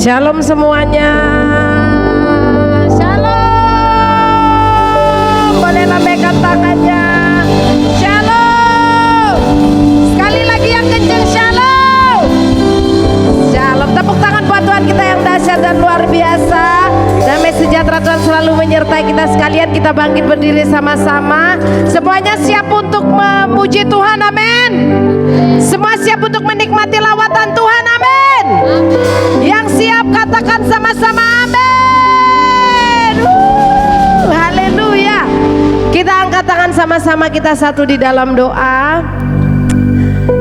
Shalom semuanya. Shalom. Boleh lambaikan tangannya. Shalom. Sekali lagi yang kencang. Shalom. Shalom. Tepuk tangan buat Tuhan kita yang dahsyat dan luar biasa. Damai sejahtera Tuhan selalu menyertai kita sekalian. Kita bangkit berdiri sama-sama. Semuanya siap untuk memuji Tuhan. Amin. Semua siap untuk menikmati lawatan Tuhan. Amin. Yang siap katakan sama-sama amin. Haleluya. Kita angkat tangan sama-sama, kita satu di dalam doa.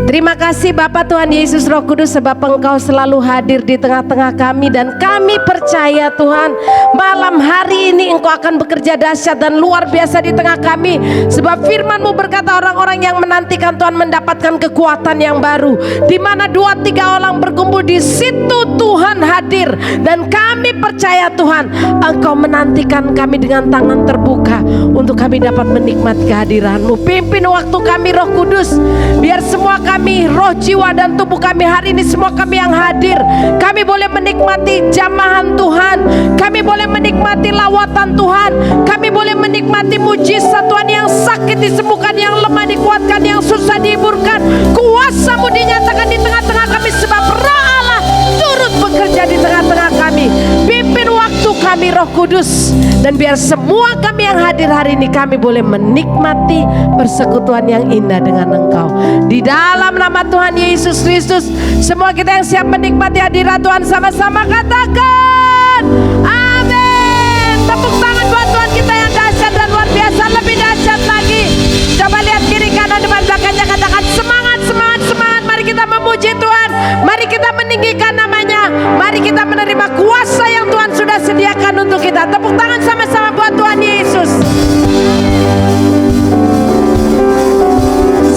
Terima kasih Bapa Tuhan Yesus Roh Kudus, sebab Engkau selalu hadir di tengah-tengah kami. Dan kami percaya Tuhan, malam hari ini Engkau akan bekerja dahsyat dan luar biasa di tengah kami. Sebab firman-Mu berkata, orang-orang yang menantikan Tuhan mendapatkan kekuatan yang baru. Di mana 2-3 orang berkumpul, di situ Tuhan hadir. Dan kami percaya Tuhan, Engkau menantikan kami dengan tangan terbuka untuk kami dapat menikmati kehadiran-Mu. Pimpin waktu kami Roh Kudus, biar semua kami, roh, jiwa, dan tubuh kami hari ini, semua kami yang hadir, kami boleh menikmati jamahan Tuhan, kami boleh menikmati lawatan Tuhan, kami boleh menikmati mujizat Tuhan, yang sakit disembuhkan, yang lemah dikuatkan, yang susah dihiburkan. Kuasa-Mu dinyatakan di tengah-tengah kami, sebab Roh Allah turut bekerja di tengah-tengah kami. Pimpin waktu kami Roh Kudus, dan biar semua kami yang hadir hari ini, kami boleh menikmati persekutuan yang indah dengan Engkau. Di dalam nama Tuhan Yesus Kristus, semua kita yang siap menikmati hadirat Tuhan sama-sama katakan amin. Tepuk tangan buat Tuhan kita yang dahsyat dan luar biasa, lebih dahsyat lagi. Coba lihat kiri kanan depan belakangnya, katakan semangat, semangat, semangat. Mari kita memuji Tuhan, mari kita meninggikan namanya, mari kita menerima kuasa yang Tuhan sudah sediakan untuk kita. Tepuk tangan sama-sama buat Tuhan Yesus.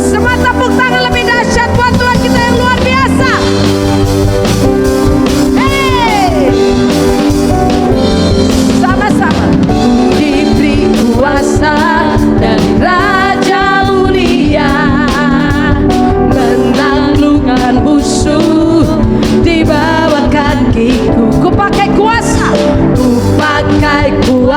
Semua tepuk tangan lebih dahsyat buat Tuhan kita yang luar biasa. Hey, sama-sama. Diberi kuasa dari Raja Mulia, menaklukkan musuh di bawah kakiku. Ku pakai kuasa, ku pakai kuasa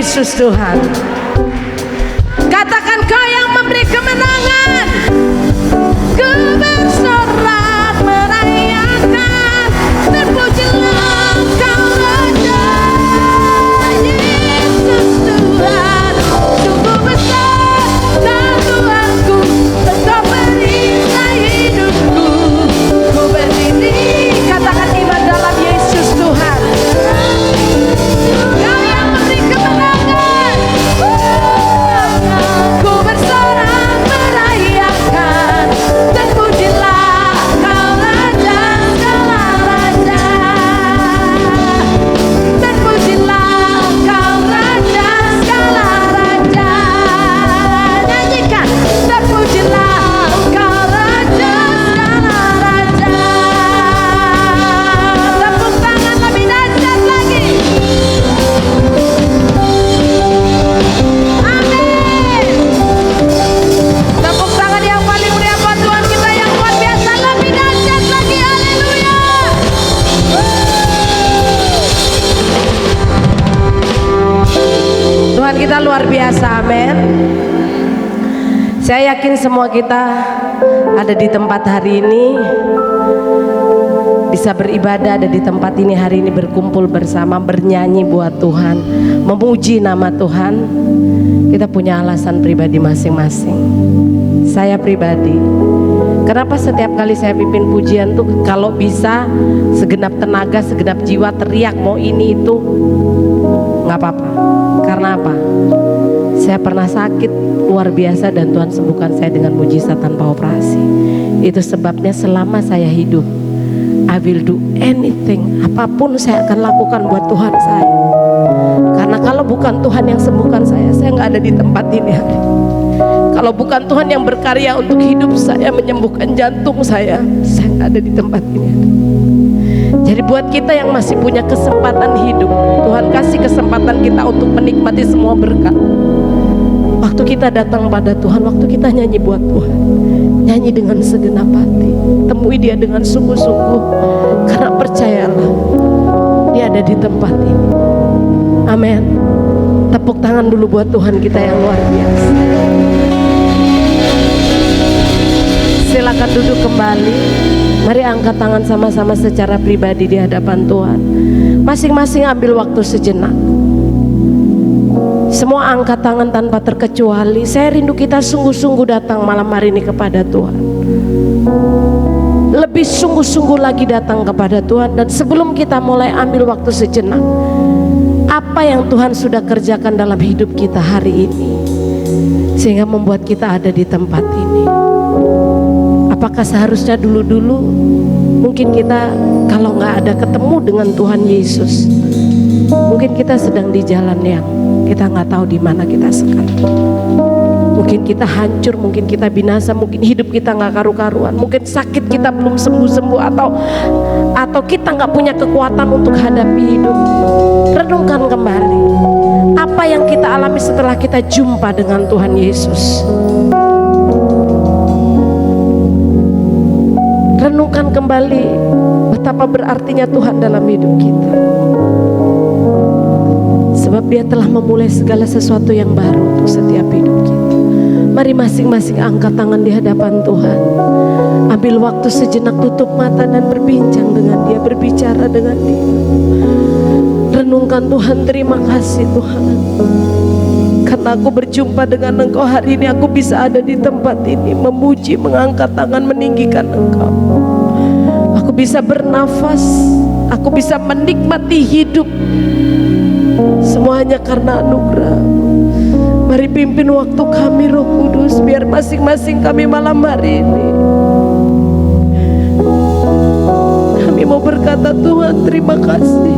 Yesus Tuhan. Katakan Kau yang memberi kemenangan. Ku bersorak merayakan, terpujilah Kau Raja Yesus Tuhan. Sungguh besar dan Tuhanku, Engkau perintah hidupku. Ku berdiri, katakan iman dalam Yesus Tuhan. Kau yang memberi kemenangan. Ku bersorak merayakan, terpujilah Kau Raja segala raja. Terpujilah Kau Raja segala raja. Nyanyikan, terpujilah Kau Raja segala raja. Tepuk tangan lebih dahsyat lagi. Amin. Tepuk tangan yang paling meriah buat Tuhan kita yang luar biasa, lebih dahsyat lagi. Haleluya. Tuhan kita luar biasa. Amin. Saya yakin semua kita ada di tempat hari ini, bisa beribadah, ada di tempat ini hari ini, berkumpul bersama, bernyanyi buat Tuhan, memuji nama Tuhan. Kita punya alasan pribadi masing-masing. Saya pribadi, kenapa setiap kali saya pimpin pujian tuh kalau bisa segenap tenaga, segenap jiwa teriak mau ini itu, nggak apa-apa. Karena apa? Saya pernah sakit luar biasa dan Tuhan sembuhkan saya dengan mujizat tanpa operasi. Itu sebabnya selama saya hidup, I will do anything, apapun saya akan lakukan buat Tuhan saya. Karena kalau bukan Tuhan yang sembuhkan saya nggak ada di tempat ini hari. Kalau bukan Tuhan yang berkarya untuk hidup saya, menyembuhkan jantung saya nggak ada di tempat ini hari. Jadi buat kita yang masih punya kesempatan hidup, Tuhan kasih kesempatan kita untuk menikmati semua berkat. Waktu kita datang pada Tuhan, waktu kita nyanyi buat Tuhan, nyanyi dengan segenap hati, temui Dia dengan sungguh-sungguh, karena percayalah Dia ada di tempat ini. Amin. Tepuk tangan dulu buat Tuhan kita yang luar biasa. Silakan duduk kembali. Mari angkat tangan sama-sama secara pribadi di hadapan Tuhan. Masing-masing ambil waktu sejenak. Semua angkat tangan tanpa terkecuali. Saya rindu kita sungguh-sungguh datang malam hari ini kepada Tuhan. Lebih sungguh-sungguh lagi datang kepada Tuhan. Dan sebelum kita mulai ambil waktu sejenak, apa yang Tuhan sudah kerjakan dalam hidup kita hari ini sehingga membuat kita ada di tempat ini. Apakah seharusnya dulu-dulu mungkin kita kalau nggak ada ketemu dengan Tuhan Yesus, mungkin kita sedang di jalan yang kita nggak tahu di mana kita sekarang. Mungkin kita hancur, mungkin kita binasa, mungkin hidup kita nggak karu-karuan, mungkin sakit kita belum sembuh-sembuh, atau kita nggak punya kekuatan untuk hadapi hidup. Renungkan kembali apa yang kita alami setelah kita jumpa dengan Tuhan Yesus. Renungkan kembali betapa berartinya Tuhan dalam hidup kita. Sebab Dia telah memulai segala sesuatu yang baru untuk setiap hidup kita. Mari masing-masing angkat tangan di hadapan Tuhan. Ambil waktu sejenak, tutup mata dan berbincang dengan Dia, berbicara dengan Dia. Renungkan Tuhan, terima kasih Tuhan. Karena aku berjumpa dengan Engkau hari ini, aku bisa ada di tempat ini, memuji, mengangkat tangan, meninggikan Engkau. Aku bisa bernafas, aku bisa menikmati hidup. Semuanya karena anugerah. Mari pimpin waktu kami Roh Kudus, biar masing-masing kami malam hari ini kami mau berkata, Tuhan terima kasih.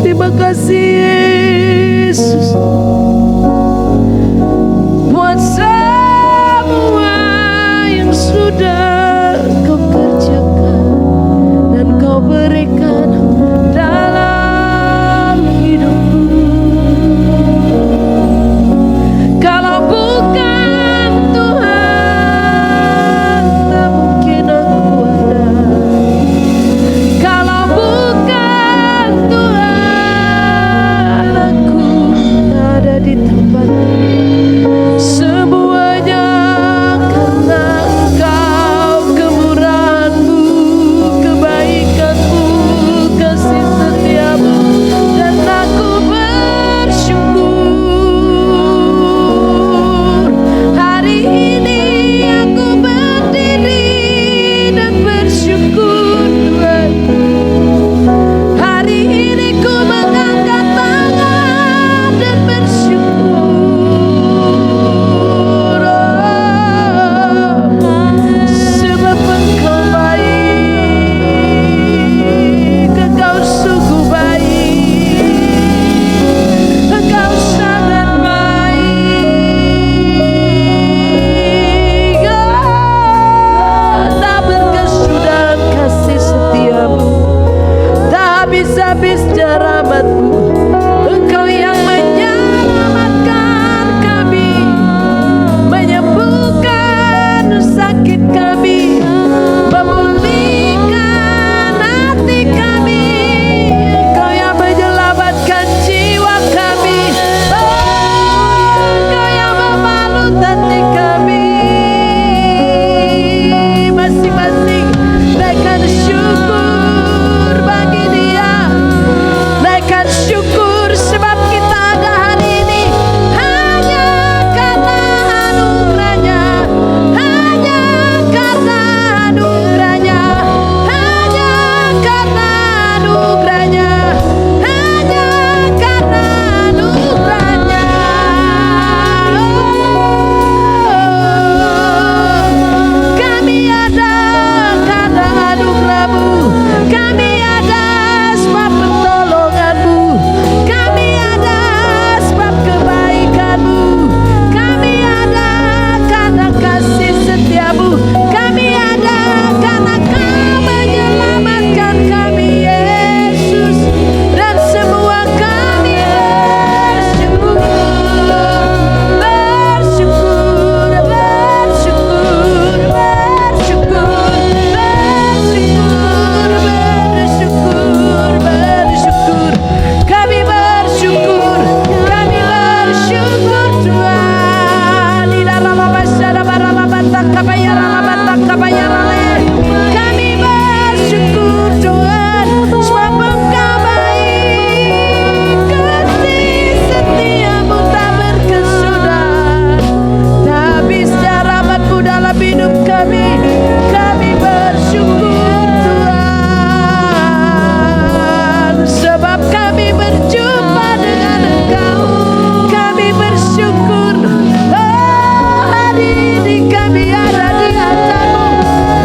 Terima kasih Yesus buat semua yang sudah Kau kerjakan dan Kau berikan dalam hidupku. Kalau bukan Tuhan, tak mungkin aku ada. Kalau bukan Tuhan, aku kabayarale. Kami bersyukur Tuhan, sebab Engkau baik, kasih setiamu tak berkesudahan, tak habis rahmat-Mu dalam hidup kami. Kami bersyukur Tuhan, sebab kami berjumpa dengan Engkau. Kami bersyukur, oh hari ini kami ada di hadapan-Mu.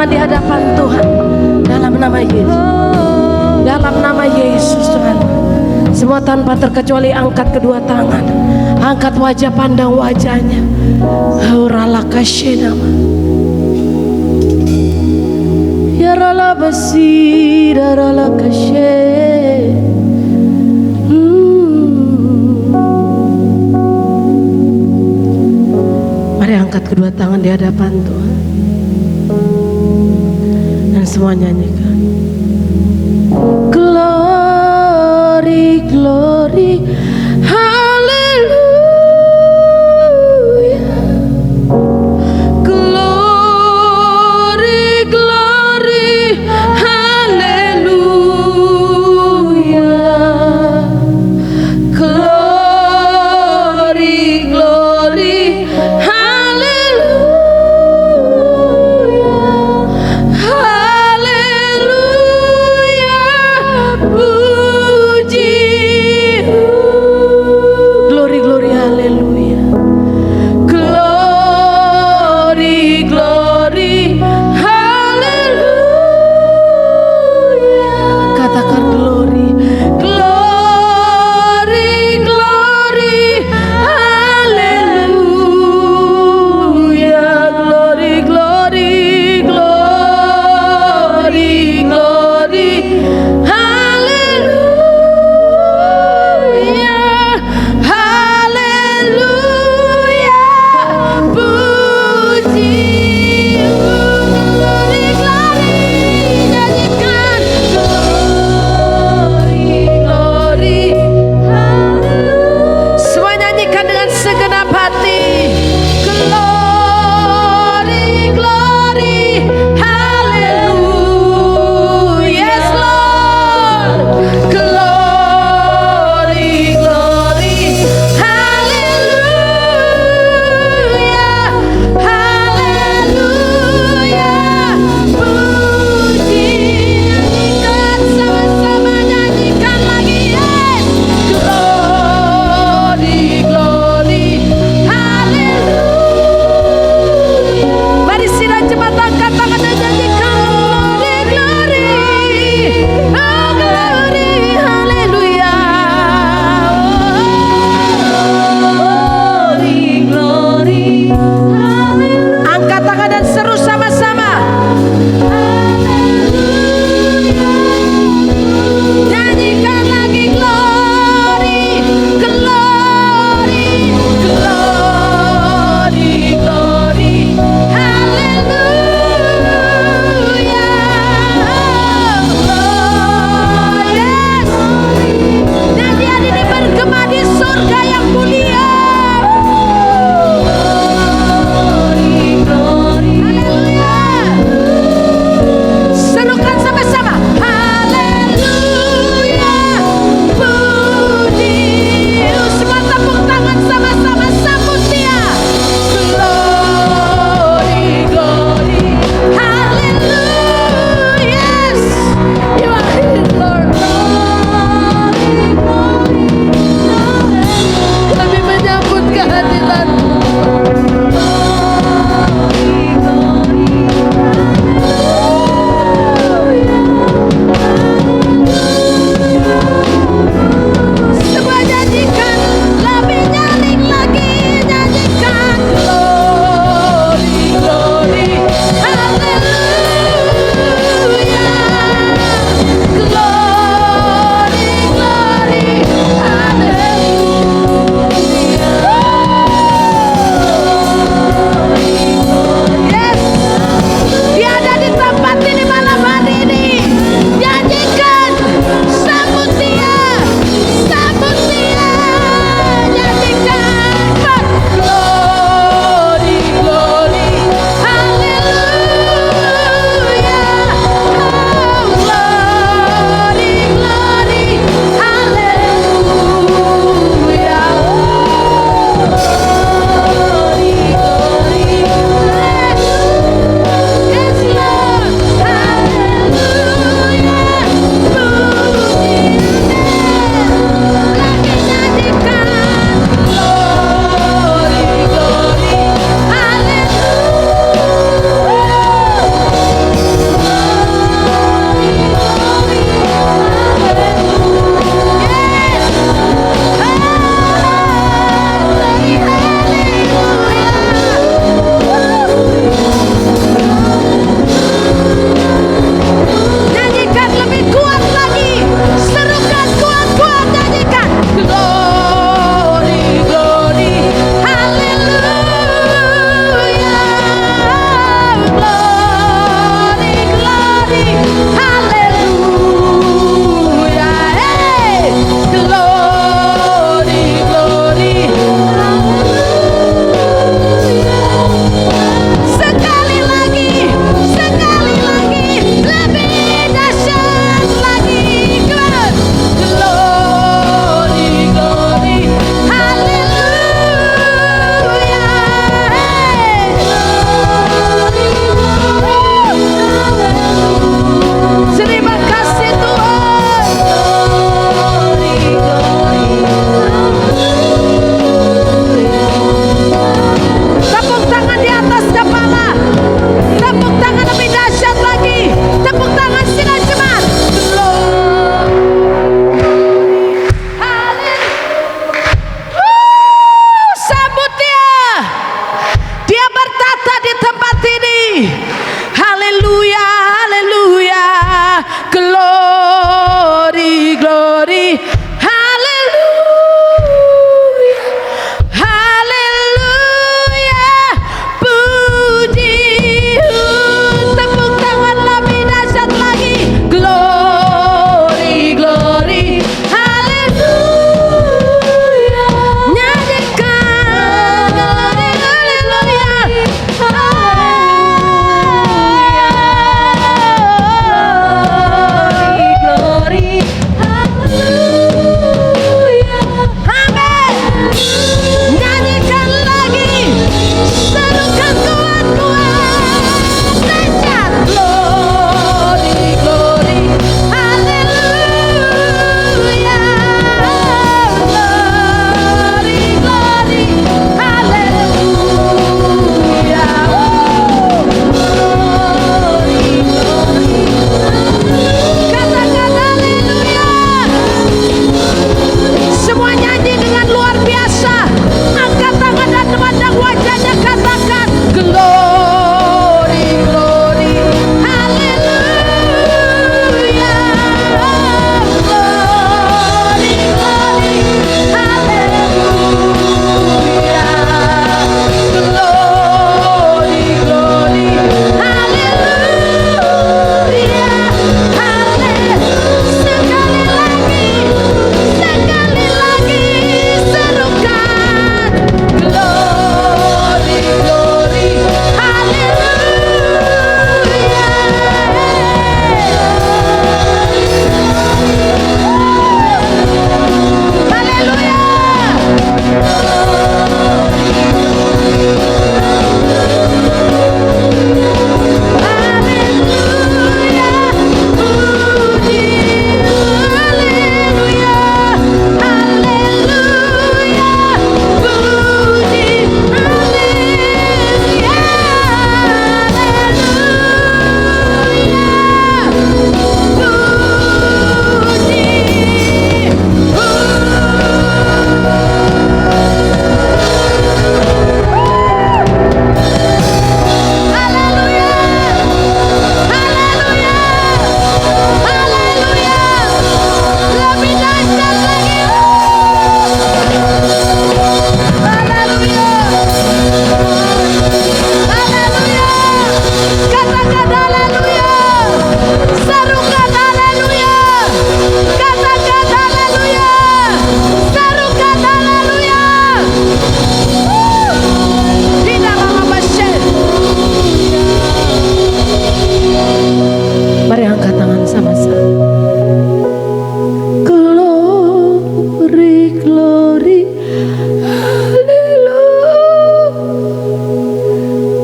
tangan di hadapan Tuhan. Dalam nama Yesus. Dalam nama Yesus Tuhan. Semua tanpa terkecuali angkat kedua tangan. Angkat wajah, pandang wajahnya. Hauralakashenama. Ya rala basir, rala kashe. Mari angkat kedua tangan di hadapan Tuhan. Dan semua nyanyikan. Glory, glory, hallelujah. Glory, glory, hallelujah. Glory, glory, hallelujah. Hallelujah. Puji. Glory, glory, hallelujah. Glory, glory, hallelujah. Katakan glory, glory, glory, hallelujah. Glory, glory, glory, glory, hallelujah. Hallelujah. Puji. Glory, glory, nyanyikan. Glory, glory, hallelujah. Semua nyanyikan dengan segenap hati. Glory, glory, hallelujah. Yes, Lord. Glory, glory, hallelujah. Hallelujah. Puji, nyanyikan sama-sama, nyanyikan lagi. Yes. Glory, glory, hallelujah. Mari sila cepat angkat tangan dan nyanyikan. Glory, glory, oh glory, hallelujah. Glory, glory, hallelujah. Angkat tangan dan seru sama-sama. Nyanyikan lagi. Glory, glory, glory, glory, hallelujah. Oh, yes. Nyanyian ini bergema di surga yang mulia. Glory, glory, hallelujah. Serukan sama-sama. Haleluya. Puji. Semua tepuk tangan sama-sama, sambut dia. Glory, glory, hallelujah. Yes. You are here, Lord. Glory, glory, hallelujah. Lebih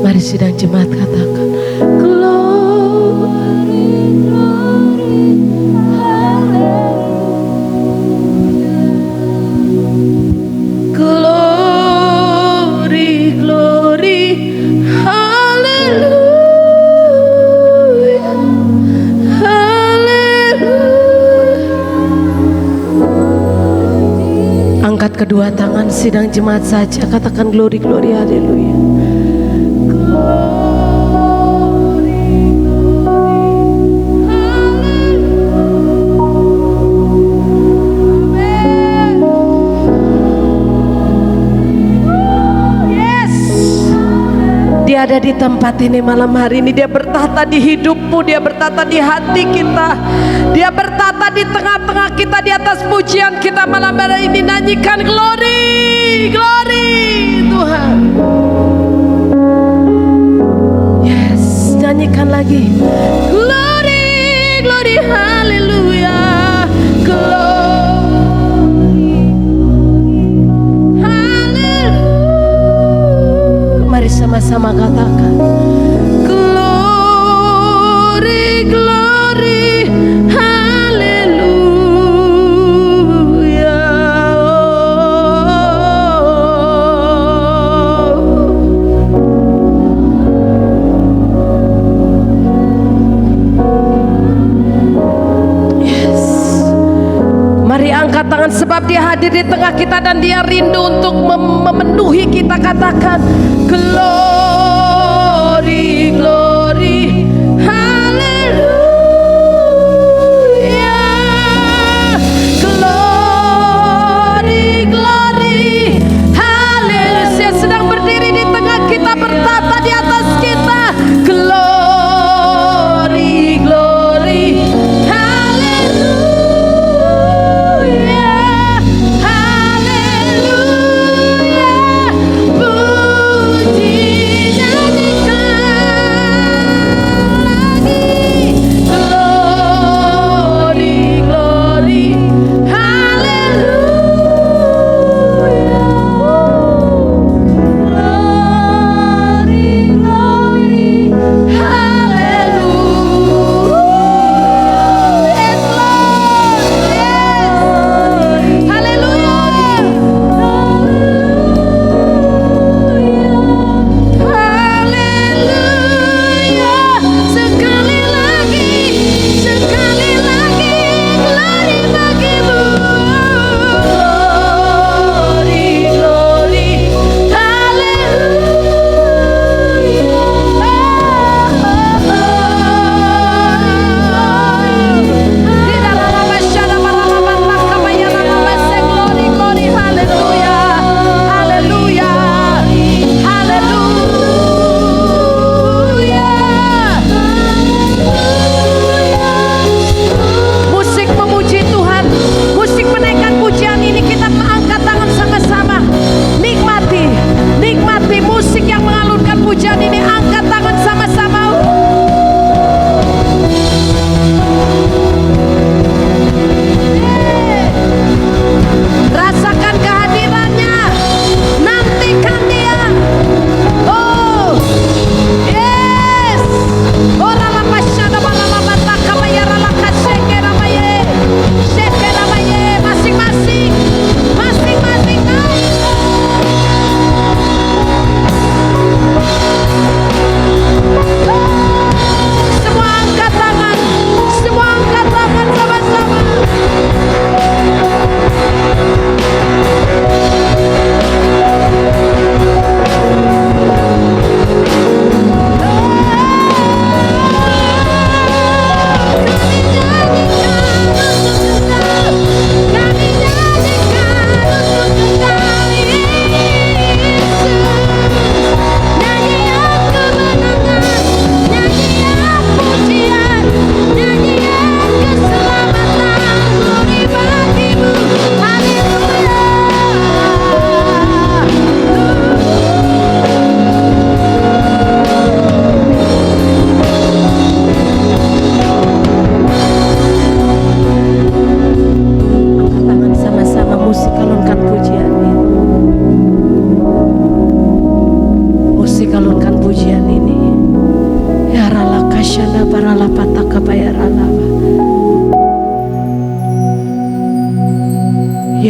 Mari sidang jemaat katakan glory, glory, glory, glory, hallelujah, hallelujah. Angkat kedua tangan sidang jemaat saja, katakan glory, glory, haleluya. Dia ada di tempat ini malam hari ini. Dia bertahta di hidupmu, dia bertahta di hati kita, dia bertahta di tengah-tengah kita, di atas pujian kita malam hari ini. Nyanyikan glory, glory Tuhan. Yes, nyanyikan lagi glory, glory, hallelujah, glory, hallelujah. Mari sama-sama katakan glory, glory, hallelujah. Yes. Mari angkat tangan sebab dia hadir di tengah kita dan dia rindu untuk memenuhi kita. Katakan glory, glory, hallelujah, glory, glory, hallelujah. Dia sedang berdiri di tengah kita, bertata di atas kita. Glory, glory, hallelujah, hallelujah. Puji nyanyikan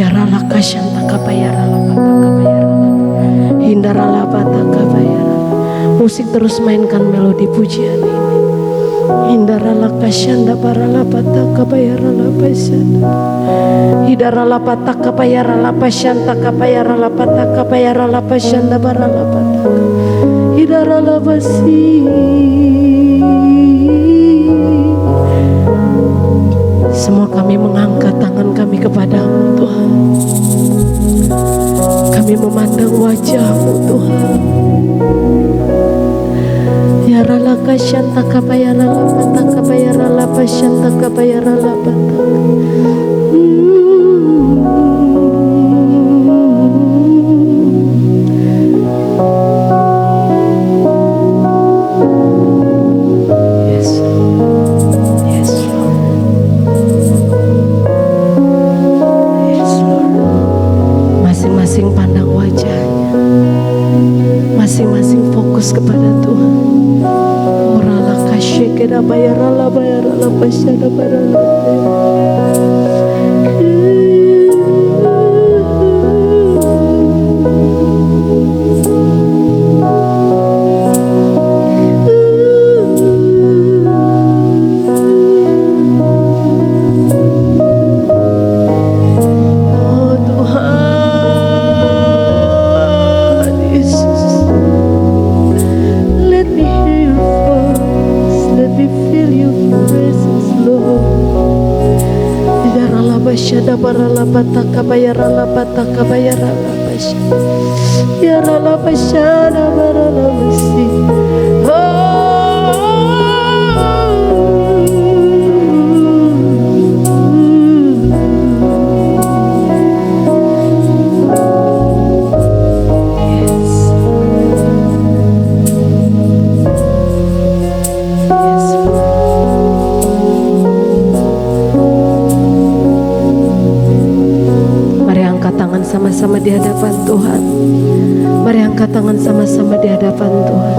Yarala kasyanta kabayara lapata kabayara. Hindarala pata kabayara. Musik terus mainkan melodi pujian ini. Hindarala kasyanda barala pata kabayara lapasanda. Hidarala pata kabayara lapasanta kabayara lapata kabayara lapasanda barala pata. Hidarala basi. Semua kami mengangkat tangan kami kepadamu Tuhan. Kami memandang wajah-Mu Tuhan. Ya rala kasyanta kabayara lapata kabayara lapashanta kabayara lapata. Masing-masing fokus kepada Tuhan. Orala kasyekera bayarala pasyada barala. Syada barala pataka bayarala pataka bayarala pasya yarala pasyada barala masi. Sama-sama di hadapan Tuhan. Mari angkat tangan sama-sama di hadapan Tuhan.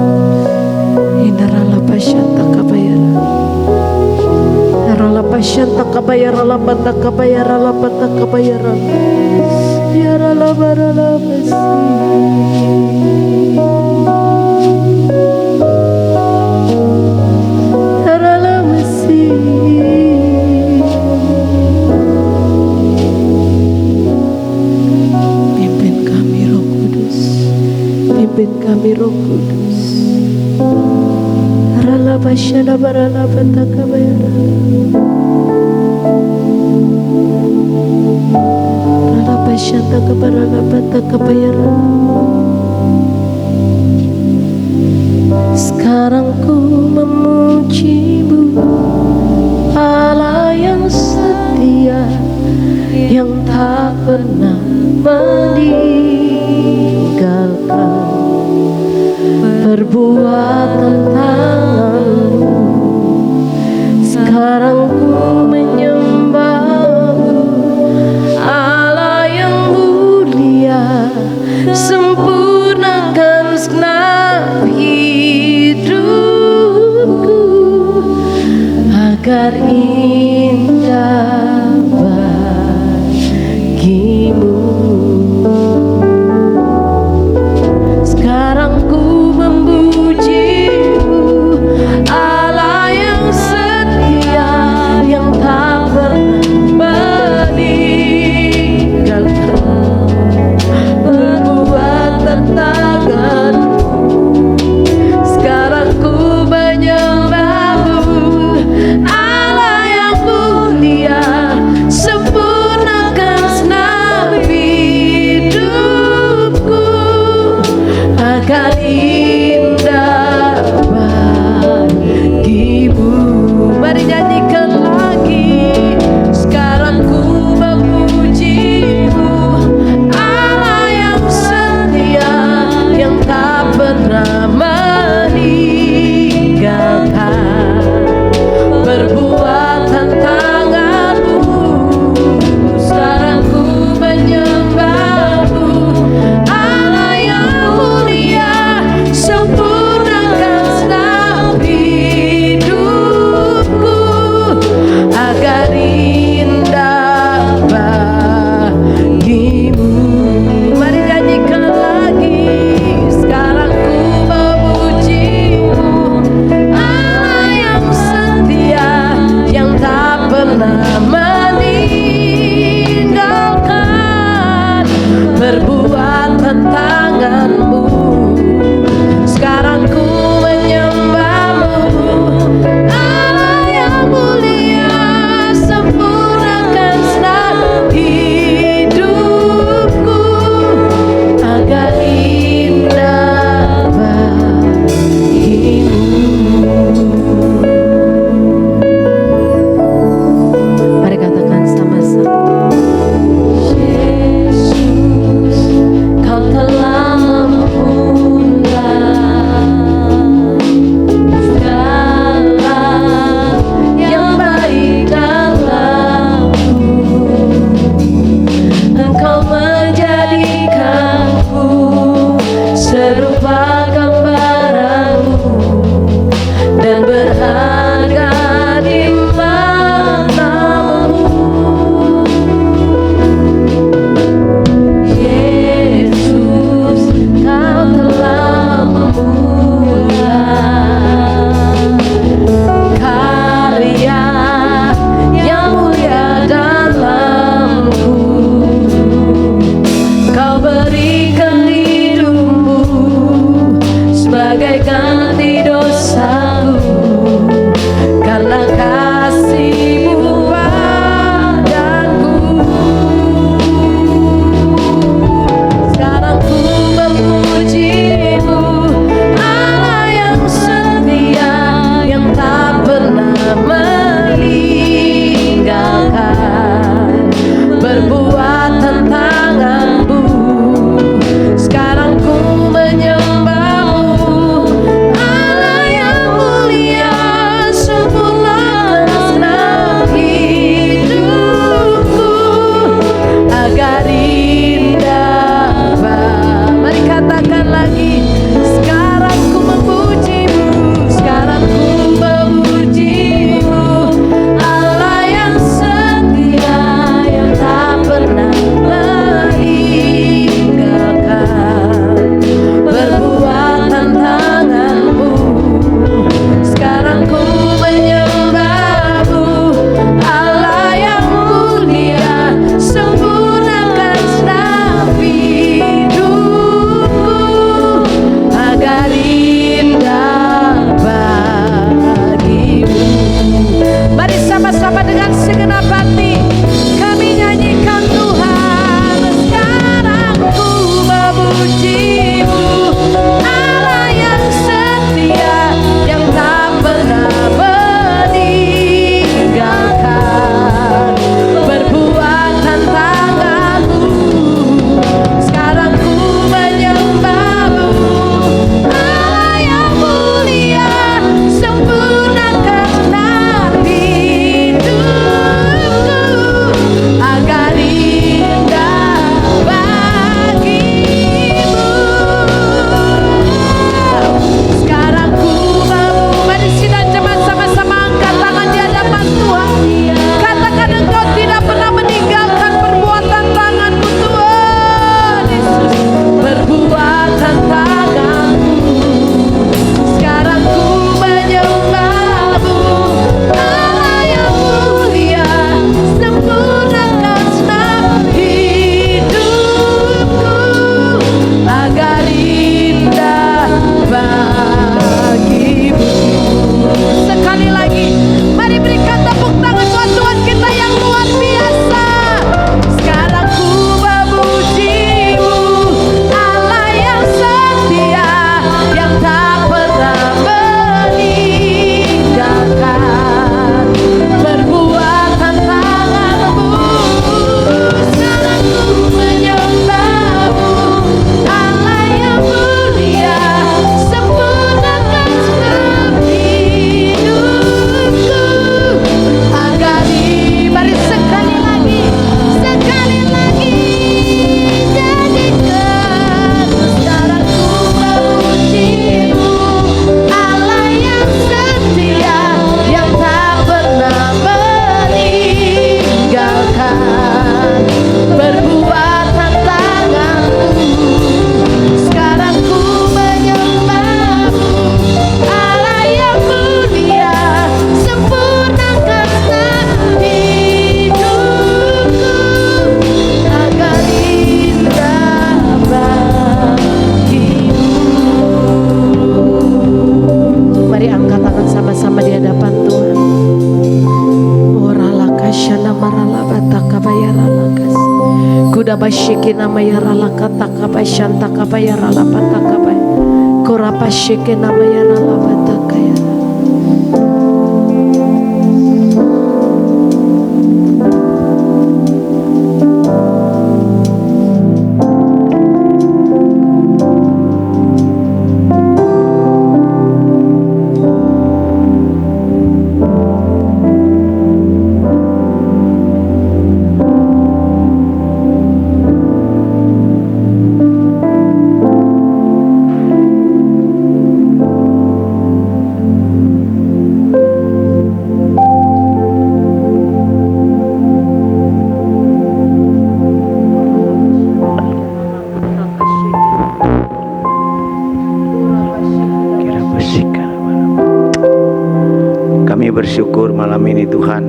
Indarala pasyanta kabayara. Narala pasyanta kabayara lapata kabayara lapata kabayara. Yarala barala basi. Yarala basi. Pimpin kami Roh Kudus. Rala pasyada barala pataka bayara. Rala pasyada barala pataka bayara. Sekarang ku memuji-Mu, Allah yang setia, yang tak pernah meninggalkan perbuatan tangan-Mu. Sekarang ku menyembah-Mu, Allah yang mulia, sempurnakan segenap hidupku agar indah bagimu. tanganmu. Sekarang ku menyembahmu, Allah yang mulia, sempurnakan senang hidupku agar indah bagimu. Mari katakan sama-sama. Yesus, Kau telah Korabashikina mayarala kataka shanta kabayarala pataka bay. Korabashikina mayarala pataka ya. Bersyukur malam ini Tuhan,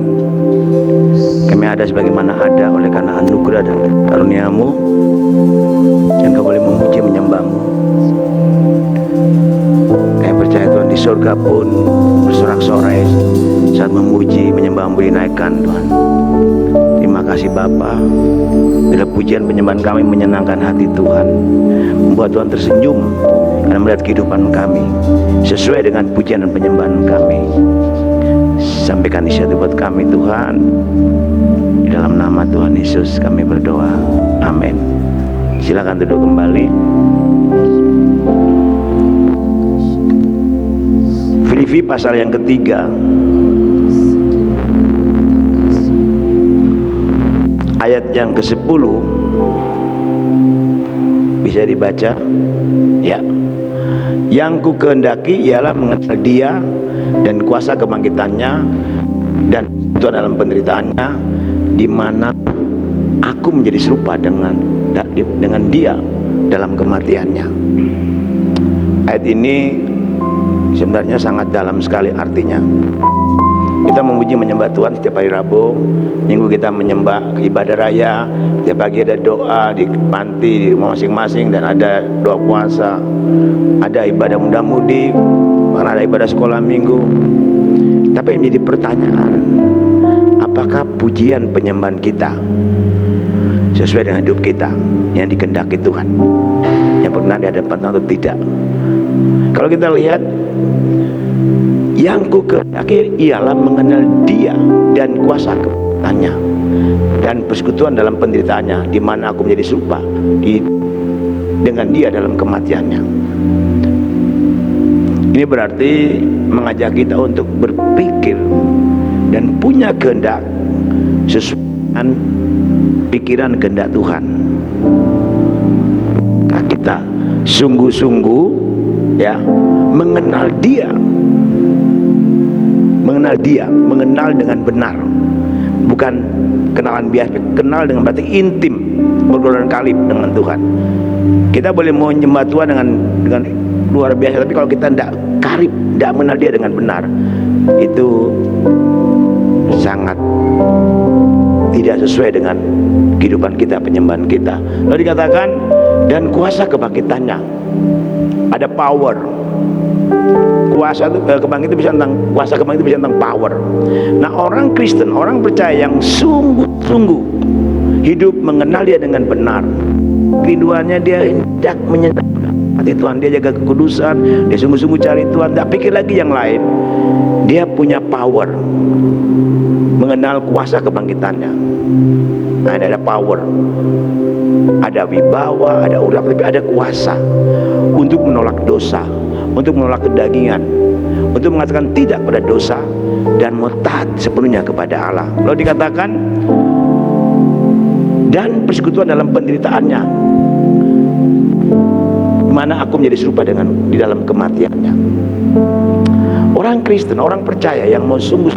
kami ada sebagaimana ada oleh karena anugerah dan karunia-Mu, yang Kau boleh memuji menyembah-Mu. Kami percaya Tuhan di surga pun bersorak-sorai saat memuji menyembah-Mu dinaikkan Tuhan. Terima kasih Bapa, bila pujian penyembahan kami menyenangkan hati Tuhan, membuat Tuhan tersenyum dan melihat kehidupan kami sesuai dengan pujian dan penyembahan kami. Sampaikan isi hati buat kami Tuhan. Di dalam nama Tuhan Yesus kami berdoa. Amin. Silakan duduk kembali. Filipi pasal yang ketiga, ayat yang ke-10. Bisa dibaca? Ya. Yang ku kehendaki ialah mengenal Dia dan kuasa kebangkitannya dan Tuhan dalam penderitaannya, di mana aku menjadi serupa dengan Dia dalam kematiannya. Ayat ini sebenarnya sangat dalam sekali artinya. Kita memuji menyembah Tuhan setiap hari Rabu, Minggu kita menyembah ibadah raya, setiap pagi ada doa di panti di rumah masing-masing, dan ada doa puasa, ada ibadah muda-mudi, bahkan ada ibadah sekolah minggu. Tapi yang menjadi pertanyaan, apakah pujian penyembahan kita sesuai dengan hidup kita yang dikehendaki Tuhan, yang pernah di hadapan Tuhan atau tidak? Kalau kita lihat, yang ku kehendaki ialah mengenal Dia dan kuasa kebangkitannya dan persekutuan dalam penderitaannya, di mana aku menjadi serupa dengan Dia dalam kematiannya. Ini berarti mengajak kita untuk berpikir dan punya kehendak sesuai dengan pikiran kehendak Tuhan. Kita sungguh-sungguh ya mengenal Dia, mengenal dengan benar, bukan kenalan biasa. Kenal dengan berarti intim, bergolongan karib dengan Tuhan. Kita boleh menyembah Tuhan dengan luar biasa, tapi kalau kita tidak karib, tidak mengenal Dia dengan benar, itu sangat tidak sesuai dengan kehidupan kita, penyembahan kita. Lalu dikatakan dan kuasa kebangkitannya, ada power. Kuasa itu kebangkitan itu bisa tentang kuasa, kebangkitan itu bisa tentang power. Nah, orang Kristen, orang percaya yang sungguh-sungguh hidup mengenal Dia dengan benar, kerinduannya dia hendak menyenangkan hati Tuhan, dia jaga kekudusan, dia sungguh-sungguh cari Tuhan, tak pikir lagi yang lain. Dia punya power, mengenal kuasa kebangkitannya. Nah, ada power, ada wibawa, ada urap, tapi ada kuasa untuk menolak dosa, untuk menolak kedagingan, untuk mengatakan tidak pada dosa dan mau taat sepenuhnya kepada Allah. Lalu dikatakan dan persekutuan dalam penderitaannya, di mana aku menjadi serupa dengan di dalam kematiannya. Orang Kristen, orang percaya yang mau sungguh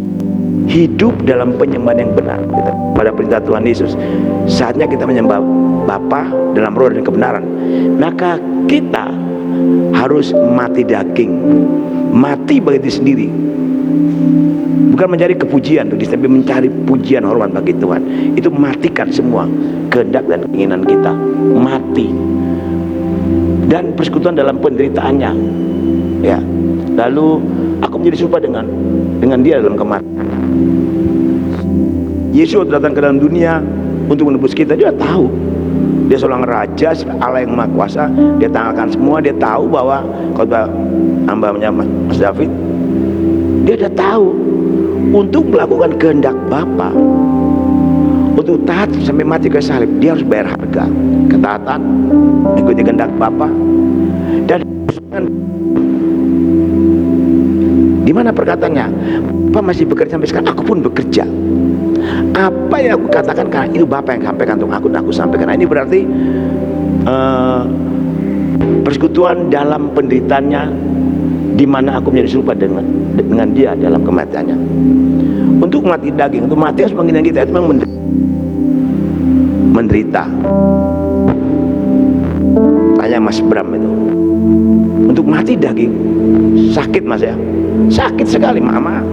hidup dalam penyembahan yang benar pada perintah Tuhan Yesus, saatnya kita menyembah Bapa dalam roh dan kebenaran. Maka kita harus mati daging, mati bagi diri sendiri, bukan mencari kepujian, tapi mencari pujian hormat bagi Tuhan. Itu matikan semua kehendak dan keinginan kita, mati. Dan persekutuan dalam penderitaannya, ya. Lalu aku menjadi serupa dengan Dia dalam kematian. Yesus datang ke dalam dunia untuk menebus kita. Dia tahu Dia seorang raja, Allah yang Maha Kuasa. Dia tanggalkan semua. Dia tahu bahwa khotbah hambanya Mas David, dia udah tahu untuk melakukan kehendak Bapa, untuk taat sampai mati ke salib, dia harus bayar harga. Ketaatan, ikuti kehendak Bapa. Dan di mana perkataannya? Bapak masih bekerja sampai sekarang, aku pun bekerja. Apa yang aku katakan karena itu Bapak yang sampaikan untuk aku sampaikan. Nah, ini berarti persekutuan dalam penderitaannya, di mana aku menjadi serupa dengan dia dalam kematiannya. Untuk mati daging, untuk mati harus menghina kita, itu memang menderita. Tanya Mas Bram itu, untuk mati daging sakit Mas ya, sakit sekali mama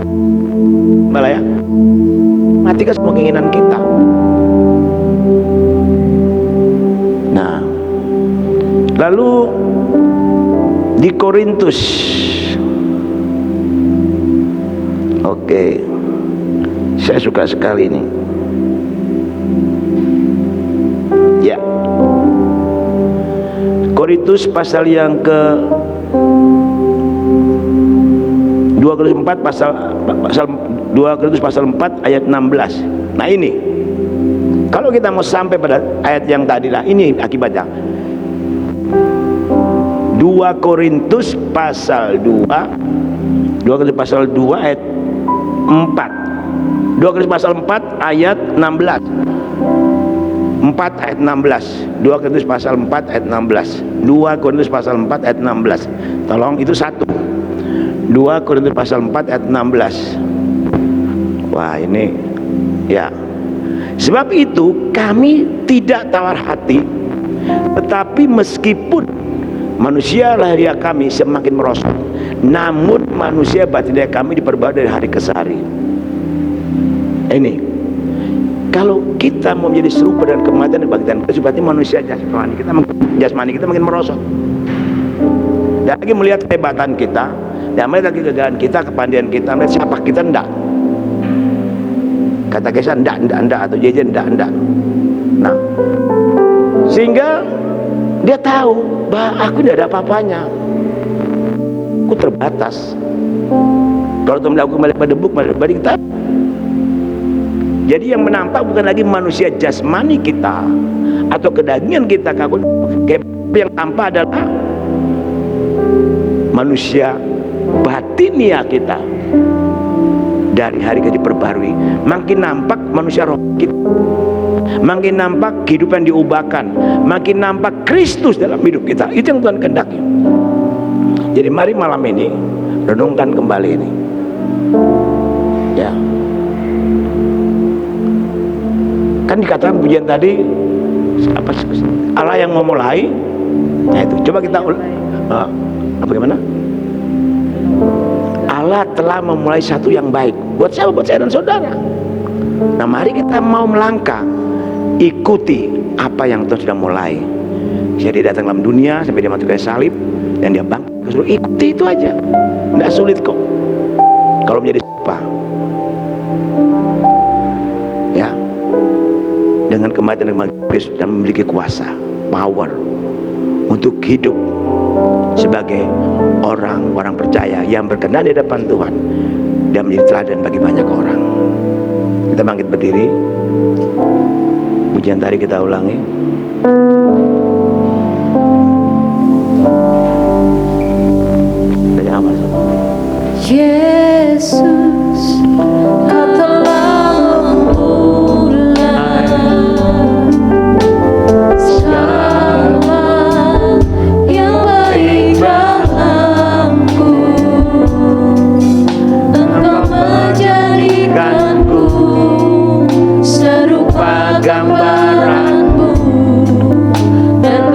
malah ya, mati kan semua keinginan kita. Nah, lalu di Korintus, oke, saya suka sekali ini ya, Korintus pasal yang ke 2 Korintus 4 2 Korintus pasal 4 ayat 16. Nah ini, kalau kita mau sampai pada ayat yang tadi lah, ini akibatnya. 2 Korintus pasal 2 Korintus pasal 2 ayat 4. 2 Korintus pasal 4 ayat 16. 4 ayat 16. 2 Korintus pasal 4 ayat 16. 2 Korintus pasal 4 ayat 16. Tolong, itu satu. 2 Korintus pasal 4 ayat 16. Wah, ini ya. Sebab itu kami tidak tawar hati, tetapi meskipun manusia lahiriah kami semakin merosot, namun manusia batiniah kami diperbarui dari hari ke hari. Ini, kalau kita mau menjadi serupa dengan kematian dan kebangkitan Kristus, berarti manusia jasmani kita makin merosot. Dan lagi melihat kehebatan kita, dan melihat lagi kegagalan kita, kepandaian kita, melihat siapa kita, enggak. Kata Kesa, enggak, atau Jejen, enggak. Nah, sehingga dia tahu bahwa aku tidak ada apa-apanya, aku terbatas. Kalau teman aku kembali pada debu, kembali pada kita. Jadi yang menampak bukan lagi manusia jasmani kita atau kedagingan kita, yang tampak adalah manusia batinia kita. Dari hari ke hari diperbarui, makin nampak manusia roh kita, makin nampak kehidupan diubahkan, makin nampak Kristus dalam hidup kita. Itu yang Tuhan kehendaki. Jadi mari malam ini renungkan kembali ini ya. Kan dikatakan pujian tadi apa, Allah yang memulai. Nah itu coba kita bagaimana? Allah telah memulai satu yang baik. Buat siapa? Buat saya dan saudara. Nah mari kita mau melangkah, ikuti apa yang Tuhan sudah mulai. Jadi datang dalam dunia sampai dia mati kayu salib dan dia bangkit ke surga. Ikuti itu aja, tidak sulit kok. Kalau menjadi serupa ya, dengan kematian Kristus dan memiliki kuasa, power untuk hidup sebagai orang-orang percaya yang berkenan di hadapan Tuhan dan menjadi teladan bagi banyak orang. Kita bangkit berdiri, pujian tadi kita ulangi. Dari awal. Yesus, Kau telah memulai segala yang baik dalamku. Engkau menjadikanku serupa gambaranmu, dan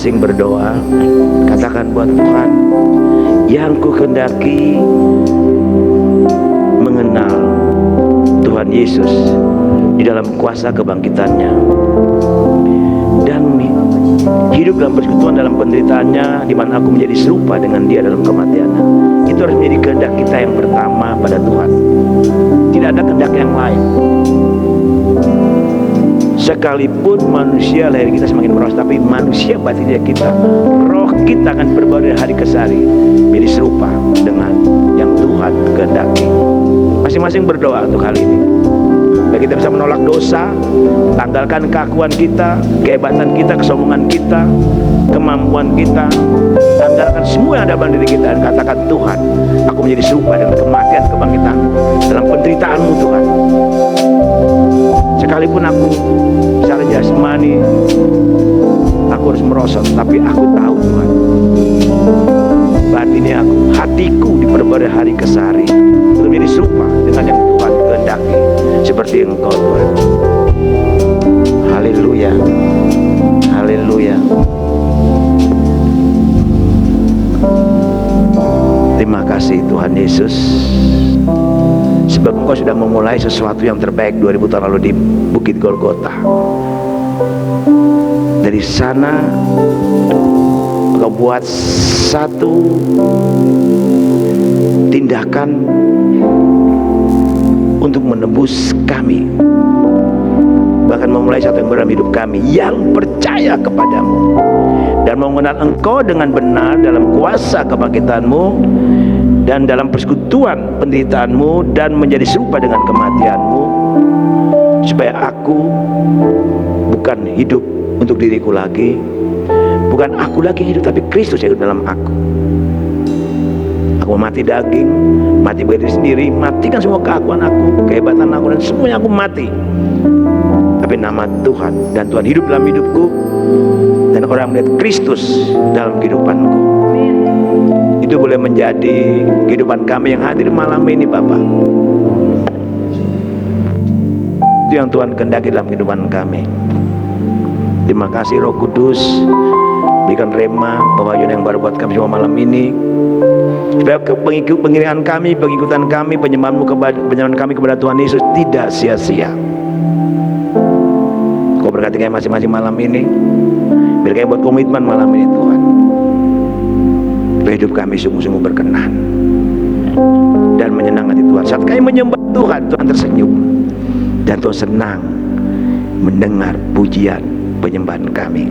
masing-masing berdoa, katakan buat Tuhan, yang ku kehendaki mengenal Tuhan Yesus di dalam kuasa kebangkitannya, dan hidup dalam persekutuan dalam penderitaannya, di mana aku menjadi serupa dengan dia dalam kematiannya. Itu harus menjadi kehendak kita yang pertama pada Tuhan. Tidak ada kehendak yang lain. Sekalipun manusia lahir kita semakin meros, tapi manusia batinnya kita, roh kita akan berubah dari hari ke hari menjadi serupa dengan yang Tuhan kehendaki. Masing-masing berdoa untuk hal ini. Biar kita bisa menolak dosa, tanggalkan keakuan kita, kehebatan kita, kesombongan kita, kemampuan kita, tanggalkan semua yang ada dalam diri kita, dan katakan, Tuhan, aku menjadi serupa dengan kematian kebangkitan dalam penderitaanmu Tuhan. Sekalipun aku secara jasmani aku harus merosot, tapi aku tahu Tuhan, batinnya aku, hatiku diperbarui hari ke hari untuk menjadi serupa dengan yang Tuhan kehendaki, seperti Engkau Tuhan. Haleluya, haleluya. Terima kasih Tuhan Yesus, sebab Engkau sudah memulai sesuatu yang terbaik 2000 tahun lalu di Bukit Golgota. Dari sana Engkau buat satu tindakan untuk menebus kami, bahkan memulai satu yang baru dalam hidup kami, yang percaya kepadamu dan mengenal Engkau dengan benar dalam kuasa kebangkitanmu dan dalam persekutuan penderitaanmu, dan menjadi serupa dengan kematianmu, supaya aku bukan hidup untuk diriku lagi, bukan aku lagi hidup, tapi Kristus yang hidup dalam aku. Aku mati daging, mati bagi diri sendiri, matikan semua keakuan aku, kehebatan aku, dan semuanya aku mati. Tapi nama Tuhan dan Tuhan hidup dalam hidupku, dan orang melihat Kristus dalam kehidupanku. Itu boleh menjadi kehidupan kami yang hadir malam ini, Bapak. Itu yang Tuhan kehendaki dalam kehidupan kami. Terima kasih Roh Kudus, berikan rema pewahyuan yang baru buat kami semua malam ini, supaya pengiringan kami, pengikutan kami, penyembahan kami kepada Tuhan Yesus tidak sia-sia. Kau berkati kami masing-masing malam ini. Biar kami buat komitmen malam ini Tuhan, supaya hidup kami sungguh-sungguh berkenan dan menyenangkan Tuhan. Saat kami menyembah Tuhan, Tuhan tersenyum, dan Tuhan senang mendengar pujian penyembahan kami.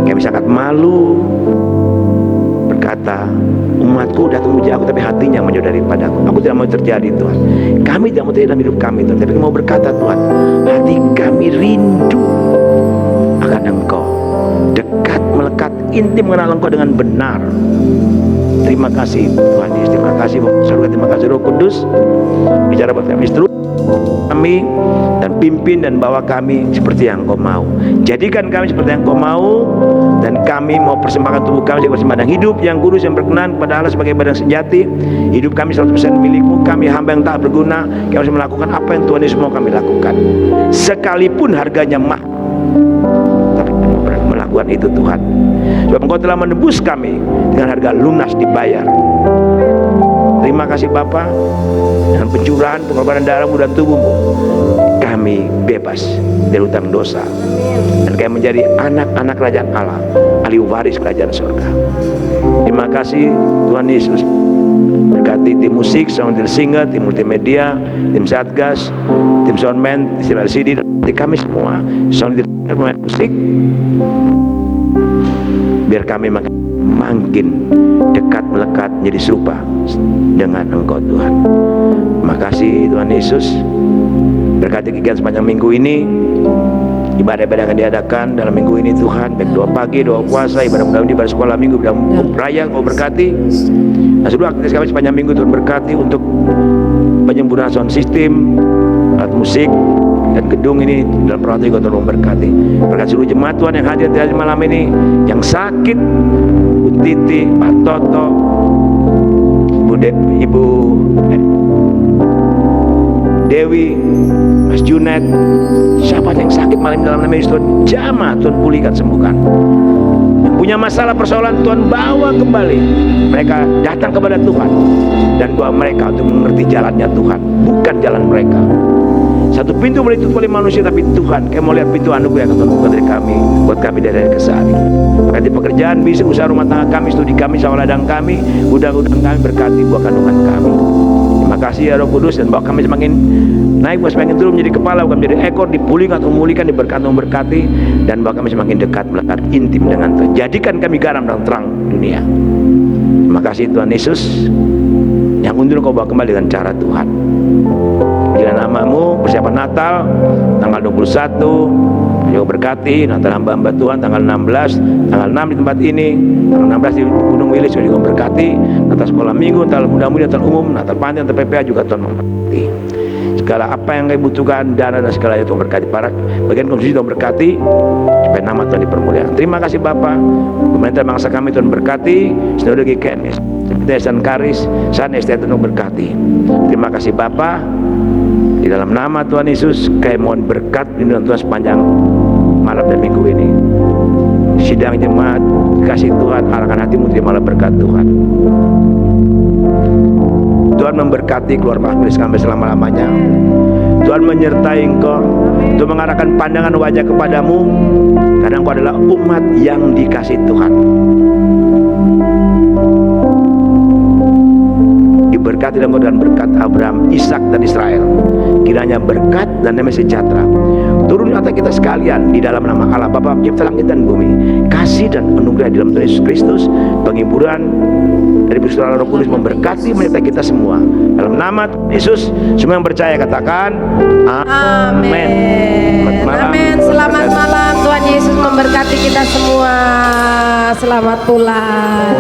Kami sangat malu berkata, umatku datang memuji aku, tapi hatinya menjauh daripadaku. Aku tidak mau terjadi Tuhan. Kami tidak mau terjadi dalam hidup kami Tuhan, tapi kami mau berkata Tuhan, hati kami rindu akan Engkau, dekat, melekat, intim mengenal Engkau dengan benar. Terima kasih Tuhan Yesus, terima kasih Saudara, terima kasih Roh Kudus, bicara buat kami terus kami, dan pimpin dan bawa kami seperti yang Engkau mau. Jadikan kami seperti yang Engkau mau, dan kami mau persembahkan tubuh kami sebagai persembahan hidup yang kudus, yang berkenan kepada Allah sebagai ibadah sejati. Hidup kami 100% milikmu, kami hamba yang tak berguna. Kami harus melakukan apa yang Tuhan Yesus mau kami lakukan, sekalipun harganya mahal, tapi kami mau melakukan itu Tuhan, sebab Engkau telah menebus kami dengan harga lunas dibayar. Terima kasih Bapa, dengan pencurahan pengorbanan darahmu dan tubuhmu kami bebas dari hutang dosa, dan kami menjadi anak-anak kerajaan Allah, ahli waris kerajaan surga. Terima kasih Tuhan Yesus. Berkati tim musik, sound singer, tim multimedia, tim satgas, tim soundman, tim LCD, dan kami semua sound pemain musik. Biar kami makin dekat, melekat, menjadi serupa dengan Engkau Tuhan. Terima kasih Tuhan Yesus. Berkati kegiatan sepanjang minggu ini, ibadah-ibadah yang diadakan dalam minggu ini Tuhan, baik doa pagi, doa puasa, ibadah mudah-mudahan ibadah sekolah minggu, ibadah raya, Engkau berkati. Dan seluruh aktivitas kami sepanjang minggu Tuhan berkati, untuk penyempurnaan sound system, alat musik, dan gedung ini dalam peralatan Engkau Tuhan berkati. Berkati seluruh jemaat Tuhan yang hadir di malam ini, yang sakit, Bu Titi, Pak Toto, Ibu Dewi, Mas Junet, siapa yang sakit malam dalam nama Yesus, Tuhan jamah, Tuhan pulihkan, sembuhkan. Yang punya masalah persoalan, Tuhan bawa kembali mereka datang kepada Tuhan, dan bawa mereka untuk mengerti jalannya Tuhan, bukan jalan mereka. Satu pintu boleh ditutup oleh manusia, tapi Tuhan, kami mau lihat pintu anugerah yang akan buka dari kami, buat kami dari kesehari. Maka di pekerjaan, bisnis, usaha rumah tangga kami, studi kami, sawah ladang kami, gudang-gudang kami, berkati buah kandungan kami. Terima kasih ya Roh Kudus, dan bawa kami semakin naik, bukan semakin turun menjadi kepala, bukan menjadi ekor, dipulihkan, memulihkan, diberkati, memberkati, dan bawa kami semakin dekat, melekat, intim dengan Tuhan. Jadikan kami garam dan terang dunia. Terima kasih Tuhan Yesus, yang undur Kau bawa kembali dengan cara Tuhan. Dengan namamu, persiapan Natal tanggal 21 juga berkati, Natal hamba-hamba Tuhan tanggal 16, tanggal 6 di tempat ini, tanggal 16 di Gunung Wilis juga berkati, Natal sekolah minggu, Natal muda-mudi, Natal umum, Natal pantai, Natal PPA juga Tuhan memberkati. Segala apa yang kami butuhkan, dana dan segala itu berkati. Para bagian komisi Tuhan berkati, supaya nama Tuhan dipermuliakan. Terima kasih Bapa, pemerintah bangsa kami Tuhan berkati, saudara GKMS, Desa Karis, sana Tuhan berkati. Terima kasih Bapa. Di dalam nama Tuhan Yesus, kami mohon berkat lindungan Tuhan sepanjang malam dan minggu ini. Sidang jemaat, kasih Tuhan, arahkan hatimu terimalah berkat Tuhan. Tuhan memberkati keluarga kami selama-lamanya. Tuhan menyertai engkau, Tuhan mengarahkan pandangan wajah kepadamu, karena engkau adalah umat yang dikasih Tuhan. Diberkati dan berkat Abraham, Ishak dan Israel. Kiranya berkat dan damai sejahtera turun atas kita sekalian di dalam nama Allah Bapa pencipta langit dan bumi. Kasih dan anugerah di dalam Tuhan Yesus Kristus, penghiburan dari persekutuan Roh Kudus memberkati menyertai kita semua. Dalam nama Tuhan Yesus, semua yang percaya katakan amin. Amin. Selamat malam. Tuhan Yesus memberkati kita semua. Selamat pulang.